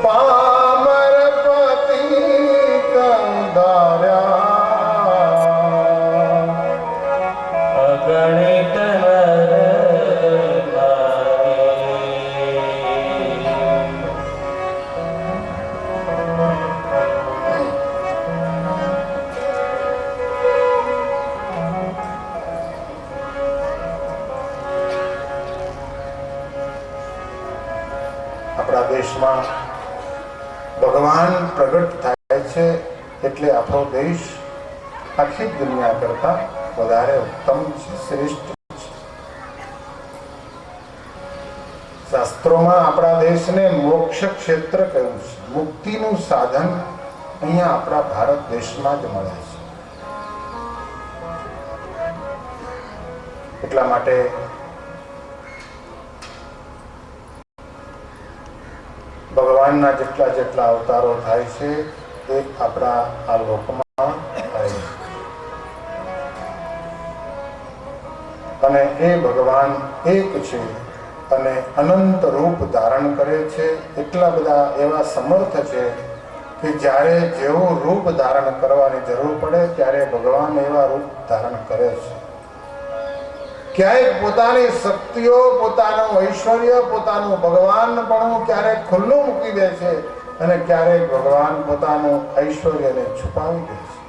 પામર પતિ કંધાર્યા અગણિત આપણા દેશમાં ભગવાન પ્રગટ થાય છે એટલે આપણો દેશ આખી દુનિયા કરતા વધારે ઉત્તમ છે, શ્રેષ્ઠ છે. શાસ્ત્રોમાં આપણા દેશને મોક્ષ ક્ષેત્ર કહ્યું છે. મુક્તિનું સાધન અહીંયા આપણા ભારત દેશમાં જ મળે છે. એટલા માટે ભગવાનના જેટલા જેટલા અવતારો થાય છે એ આપણા આ લોકમાં થાય છે. અને એ ભગવાન એક છે અને અનંત રૂપ ધારણ કરે છે. એટલા બધા એવા સમર્થ છે કે જ્યારે જેવું રૂપ ધારણ કરવાની જરૂર પડે ત્યારે ભગવાન એવા રૂપ ધારણ કરે છે. ક્યારેક પોતાની શક્તિઓ, પોતાનું ઐશ્વર્ય, પોતાનું ભગવાનપણું ક્યારેક ખુલ્લું મૂકી દે છે અને ક્યારેક ભગવાન પોતાનું ઐશ્વર્યને છુપાવી દે છે.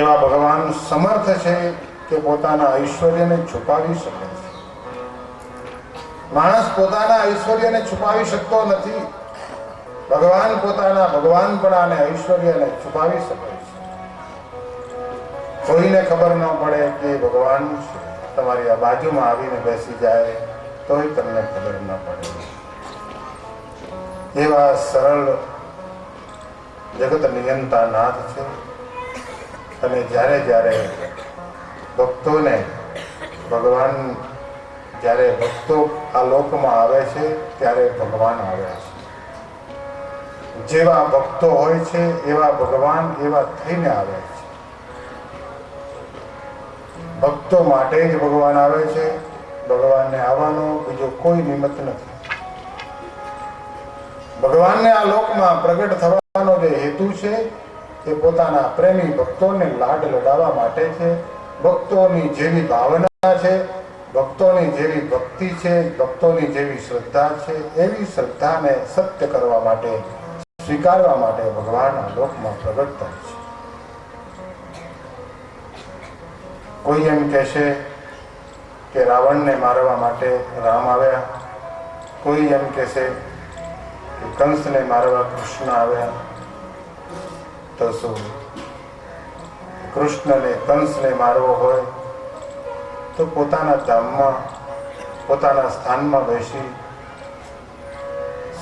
એવા ભગવાન સમર્થ છે કે પોતાના ઐશ્વર્યને છુપાવી શકે છે. માણસ પોતાના ઐશ્વર્યને છુપાવી શકતો નથી. ભગવાન પોતાના ભગવાનપણાને ઐશ્વર્યને છુપાવી શકે છે. કોઈને ખબર ન પડે કે ભગવાન છે. તમારી આ બાજુમાં આવીને બેસી જાય તોય તમને ખબર ન પડે. એવા સરળ જગત નિયંતા નાથ છે. અને જ્યારે જ્યારે ભક્તોને ભગવાન, જ્યારે ભક્તો આ લોકમાં આવે છે ત્યારે ભગવાન આવે છે. જેવા ભક્તો હોય છે એવા ભગવાન એવા થઈને આવે છે. ભક્તો માટે જ ભગવાન આવે છે. ભગવાનને આવવાનો બીજો કોઈ નિમિત્ત નથી. ભગવાનને આ લોકમાં પ્રગટ થવાનો જે હેતુ છે એ પોતાના પ્રેમી ભક્તોને લાડ લડાવવા માટે છે. ભક્તોની જેવી ભાવના છે, ભક્તોની જેવી ભક્તિ છે, ભક્તોની જેવી શ્રદ્ધા છે, એવી શ્રદ્ધાને સત્ય કરવા માટે, સ્વીકારવા માટે ભગવાન આ લોકમાં પ્રગટ થાય છે. કોઈ એમ કહેશે કે રાવણને મારવા માટે રામ આવ્યા. કોઈ એમ કહેશે કે કંસને મારવા કૃષ્ણ આવ્યા. તો શું કૃષ્ણને કંસને મારવો હોય તો પોતાના ધામમાં, પોતાના સ્થાનમાં બેસી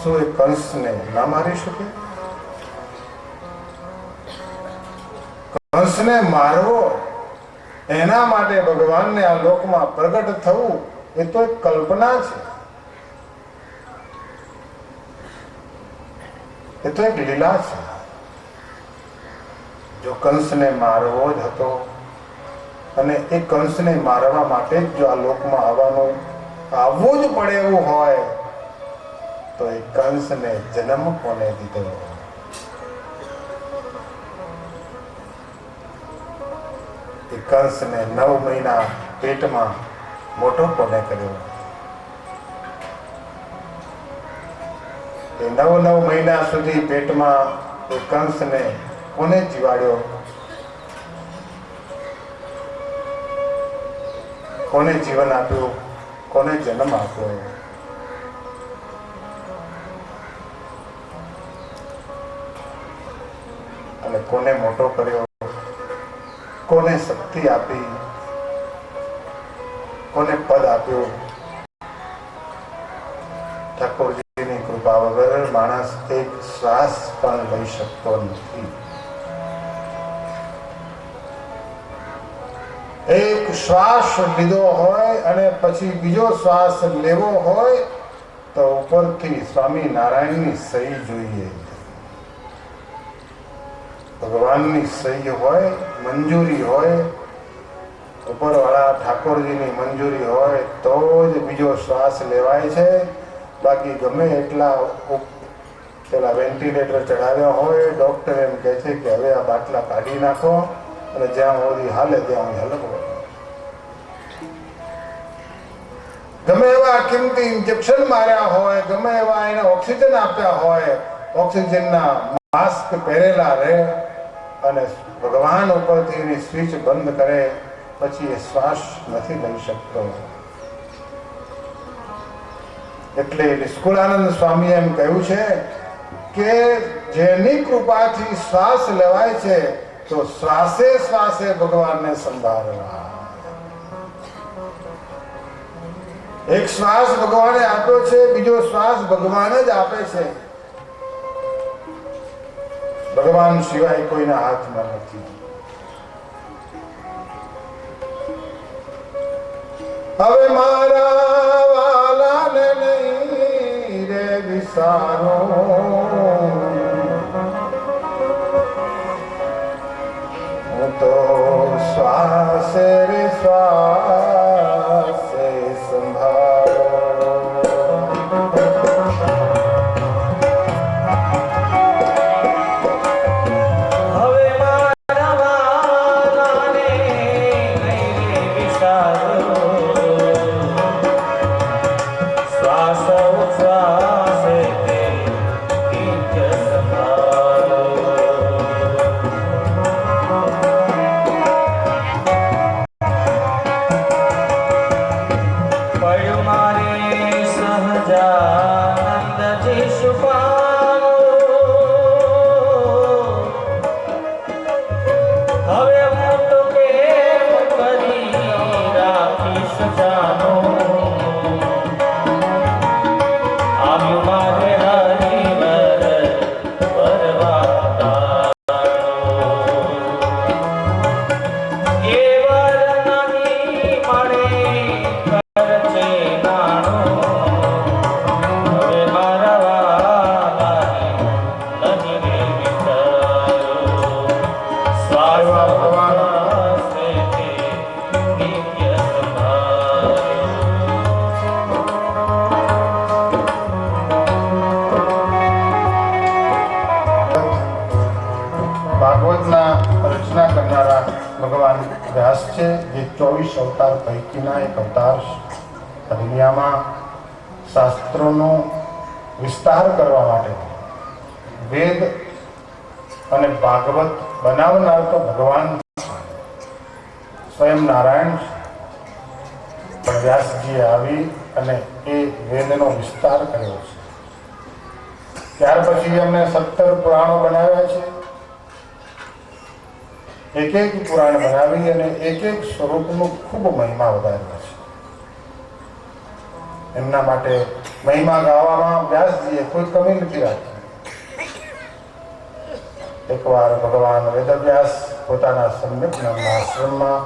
શું એ કંસને ના મારી શકે? કંસને મારવો, એના માટે ભગવાનને આ લોકમાં પ્રગટ થવું એ તો એક કલ્પના છે. એ તો એક લીલા છે. જો કંસને મારવો જ હતો અને એ કંસને મારવા માટે જ જો આ લોકમાં આવવું જ પડે એવું હોય તો એ કંસને જન્મ કોને દીધો? એ કંસને 9 મહિના પેટમાં મોટો કોને કર્યો? એ 9 મહિના સુધી પેટમાં એ કંસને કોને જીવાડ્યો? કોને જીવન આપ્યું? કોને જન્મ આપ્યો? અને કોને મોટો કર્યો? કોને શક્તિ આપી? કોને પદ આપ્યું? ઠાકોરજીની કૃપા વગર માણસ એક શ્વાસ પણ લઈ શકતો નથી. એક શ્વાસ લીધો હોય અને પછી બીજો શ્વાસ લેવો હોય તો ઉપરથી સ્વામી નારાયણની સહી જોઈએ. ભગવાનની સહી હોય, મંજૂરી હોય ઉપરવાળા ઠાકોરજીની મંજૂરી હોય તો જ બીજો શ્વાસ લેવાય છે. બાકી ગમે એટલા પેલા વેન્ટિલેટર ચડાવ્યા હોય, ડૉક્ટર એમ કહે છે કે હવે આ બાટલા કાઢી નાખો અને જ્યાં સુધી હાલે ત્યાં હલવો. ગમે એવા કિંમતી ઇન્જેક્શન માર્યા હોય, ગમે એવા એને ઓક્સિજન આપ્યા હોય, ઓક્સિજનના માસ્ક પહેરેલા રહે અને ભગવાન ઉપરથી એની સ્વિચ બંધ કરે પછી એ શ્વાસ નથી લઈ શકતો. એટલે નિષ્કુળાનંદ સ્વામી એમ કહ્યું છે કે જેની કૃપાથી શ્વાસ લેવાય છે તો શ્વાસે શ્વાસે ભગવાનને સંભાળવા. એક શ્વાસ ભગવાને આપ્યો છે, બીજો શ્વાસ ભગવાન જ આપે છે. ભગવાન સિવાય કોઈના હાથમાં નથી. હવે મારા વાલાને નહીં રે વિસારો, હું તો શ્વાસે રે શ્વાસે સંભાળો. ભાગવતના રચના કરનારા ભગવાન વ્યાસ છે, જે 24 અવતાર પૈકીના એક અવતાર દુનિયામાં શાસ્ત્રોનો વિસ્તાર કરવા માટે વેદ અને ભાગવત બનાવનાર તો ભગવાન સ્વયં નારાયણ છે. પણ વ્યાસજીએ આવી અને એ વેદનો વિસ્તાર કર્યો છે. ત્યાર પછી એમને 17 પુરાણો બનાવ્યા છે. એક એક પુરાણ બનાવી અને એક એક સ્વરૂપનો ખૂબ મહિમા વધાર્યો છે. એમના માટે મહિમા ગાવામાં વ્યાસજીએ કોઈ કમી નથી રાખી. એકવાર ભગવાન વેદવ્યાસ પોતાના સમ્યક નામના આશ્રમમાં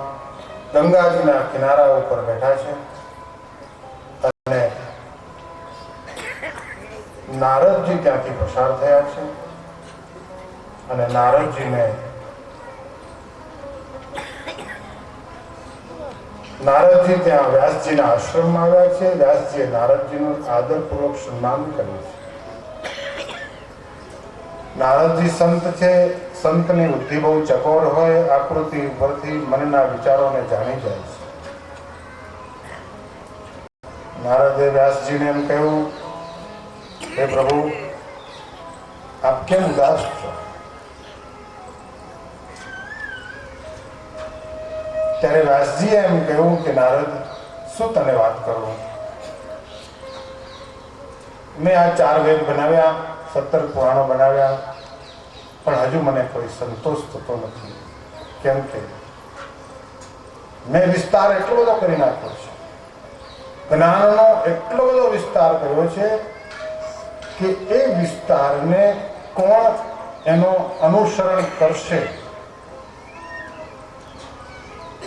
ગંગાજીના કિનારા ઉપર બેઠા છે અને નારદજી ત્યાંથી પસાર થયા છે અને નારદજી ત્યાં વ્યાસજીના આશ્રમમાં આવ્યા છે. વ્યાસજીએ નારદજીનું આદરપૂર્વક સન્માન કર્યું છે. નારદજી સંત છે. સંતની બુદ્ધિ બહુ ચકોર હોય, આકૃતિ ઉપરથી મનના વિચારોને જાણી જાય છે. નારદે વ્યાસજીને એમ કહ્યું, હે પ્રભુ, આપ કેમ ઉદાસ છો? ત્યારે વ્યાસજીએ એમ કહ્યું કે નારદ, શું તને વાત કરું? મેં આ 4 વેદ બનાવ્યા, 17 પુરાણો બનાવ્યા, પણ હજુ મને કોઈ સંતોષ થતો નથી. કેમ કે મેં વિસ્તાર એટલો બધો કરી નાખ્યો છે, જ્ઞાનનો એટલો બધો વિસ્તાર કર્યો છે કે એ વિસ્તારને કોણ એનો અનુસરણ કરશે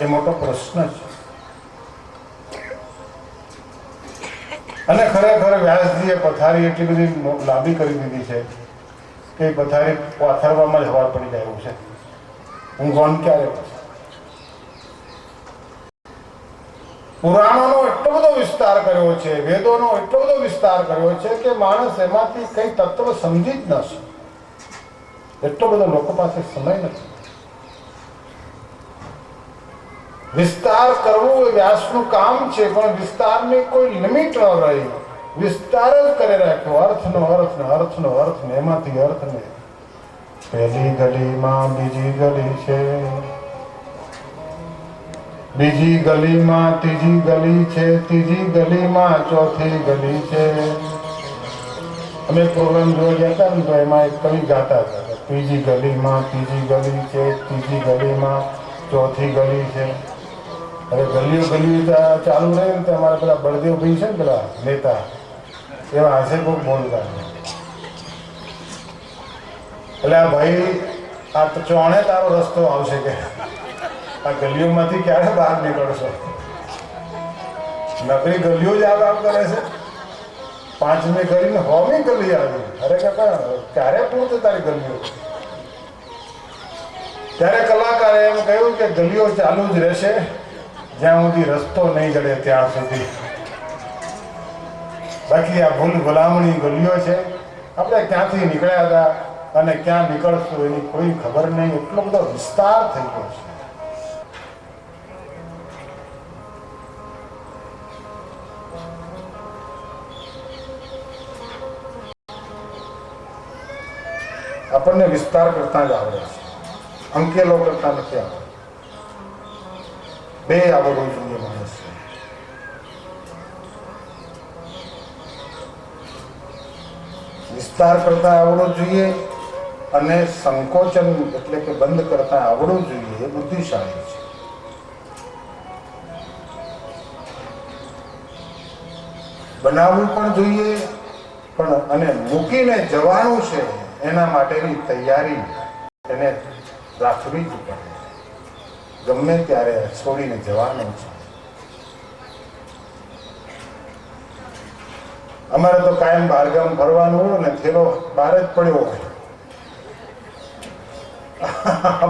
એ મોટો પ્રશ્ન છે. અને ખરેખર વ્યાસજીએ પથારી એટલી બધી લાંબી કરી દીધી છે કે પથારી પાથરવામાં જ હવા પડી જાય એવું છે. ઊંઘવાનું ક્યારે? પુરાણોનો એટલો બધો વિસ્તાર કર્યો છે, વેદોનો એટલો બધો વિસ્તાર કર્યો છે કે માણસ એમાંથી કઈ તત્વ સમજી જ ન શકે. એટલો બધો લોકો પાસે સમય નથી. વિસ્તાર કરવું એ વ્યાસનું કામ છે, પણ વિસ્તારની કોઈ લિમિટ ન રહી. વિસ્તાર જ કરી રાખ્યો, અર્થનો અર્થ ને અર્થનો અર્થ ને એમાંથી અર્થ ને. પહેલી ગલીમાં બીજી ગલી છે, બીજી ગલીમાં ત્રીજી ગલી છે, ત્રીજી ગલીમાં ચોથી ગલી છે. અમે પ્રોગ્રામ જોવા ગયા હતા ને તો એમાં એક કવિ ગાતા હતા, ત્રીજી ગલીમાં ત્રીજી ગલી છે, ત્રીજી ગલીમાં ચોથી ગલી છે. હવે ગલીઓ ચાલુ રહે ને તો અમારા પેલા બળદેવભાઈ છે ને, પેલા નેતા એવા હશે કોઈ બોલતા. એટલે આ ભાઈ આ તો ચોણે તારો રસ્તો આવશે કે આ ગલીઓમાંથી ક્યારે બહાર નીકળશો? નકરી ગલીઓ જ આવ કરે છે. 5મી ગલી ને 6મી ગલી આવી. અરે કાકા ક્યારે પૂરતું તારી ગલીઓ? ત્યારે કલાકારે એમ કહ્યું કે ગલીઓ ચાલુ જ રહેશે જ્યાં સુધી રસ્તો નહીં જડે ત્યાં સુધી. બાકી આ ભૂલ ભલામણી ગલીઓ છે. આપણે ક્યાંથી નીકળ્યા હતા અને ક્યાં નીકળશું એની કોઈ ખબર નહીં. એટલો બધો વિસ્તાર થઈ ગયો છે. આપણને વિસ્તાર કરતા જ આવડે છે, અંકેલો કરતા નથી આવડે. બે આવડવું જોઈએ માણસ. વિસ્તાર કરતા આવડવું જોઈએ અને સંકોચન એટલે કે બંધ કરતા આવડવું જોઈએ. એ બુદ્ધિશાળી છે. બનાવવું પણ જોઈએ, પણ અને મૂકીને જવાનું છે એના માટેની તૈયારી એને રાખવી જ પડે. ગમે ત્યારે છોડીને જવાનું છે. અમારે તો કાયમ બહારગામ ફરવાનું હોય ને થેલો બહાર જ પડ્યો હોય,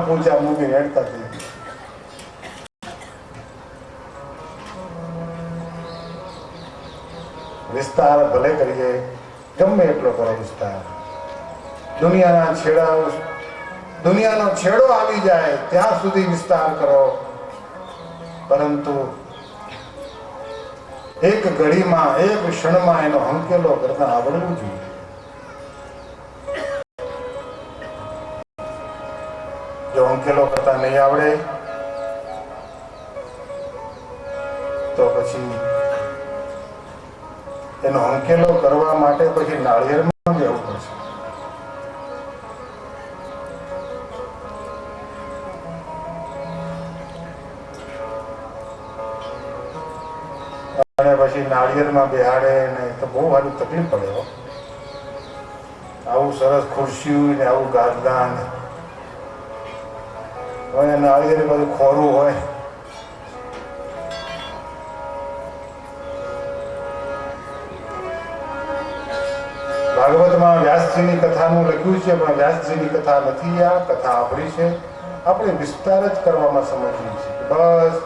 પૂછા મૂકી હેડતા થઈ. વિસ્તાર ભલે કરીએ, ગમે એટલો કરો વિસ્તાર. દુનિયાનો છેડો આવી જાય ત્યાં સુધી વિસ્તાર કરો, પરંતુ એક ઘડીમાં એક ક્ષણમાં એનો હંકેલો કરતા આવડવું જોઈએ. જો હંકેલો કરતા નહીં આવડે તો પછી એનો હંકેલો કરવા માટે પછી નાળિયેરમાં જવું પડશે. અને પછી નાળિયેરમાં બેહાડે ને તો બહુ સારી તકલીફ પડે. આવું સરસ ખુરશી ને આવું ગાદલા ને નાળિયેર બધું ખોરું હોય. ભાગવતમાં વ્યાસજીની કથાનું લખ્યું છે, પણ વ્યાસજીની કથા નથી. આ કથા આપણી છે. આપણે વિસ્તાર જ કરવામાં સમજીએ છીએ. બસ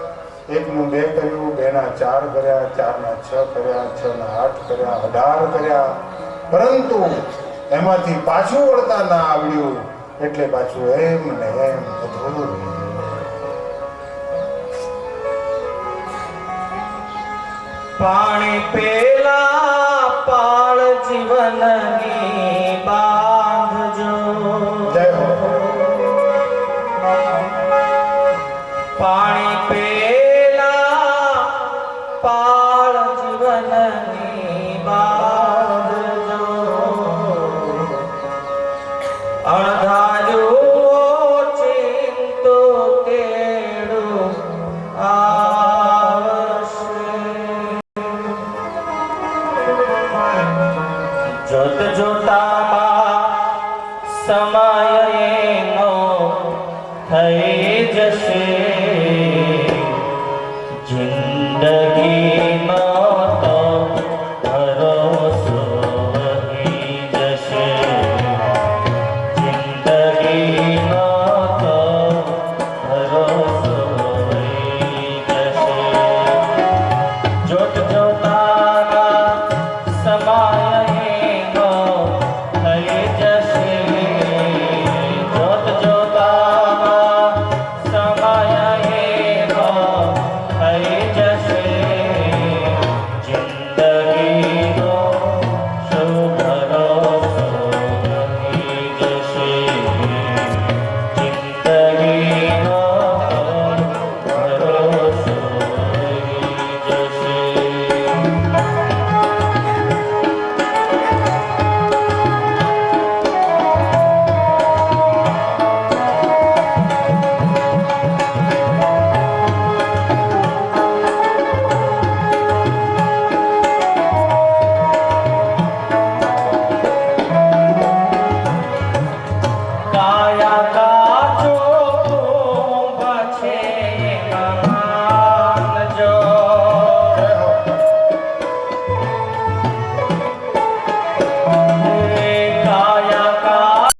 1 નું 2 કર્યું, 2 ના 4 કર્યા, 4 ના 6 કર્યા, 6 ના 8 કર્યા, 18 કર્યા, પરંતુ એમાંથી પાછું વળતા ના આવડ્યું એટલે પાછું એમ ને એમ અધૂરું રહ્યું. પાણી પેલા પાળ જીવનની બાંધજો. જય હો. પાણી પેલા પાળ જીવનની બાંધજો. અણધાર્યું ચિંતો તેડું જોત જોતામાં સમય એનો થઈ જશે.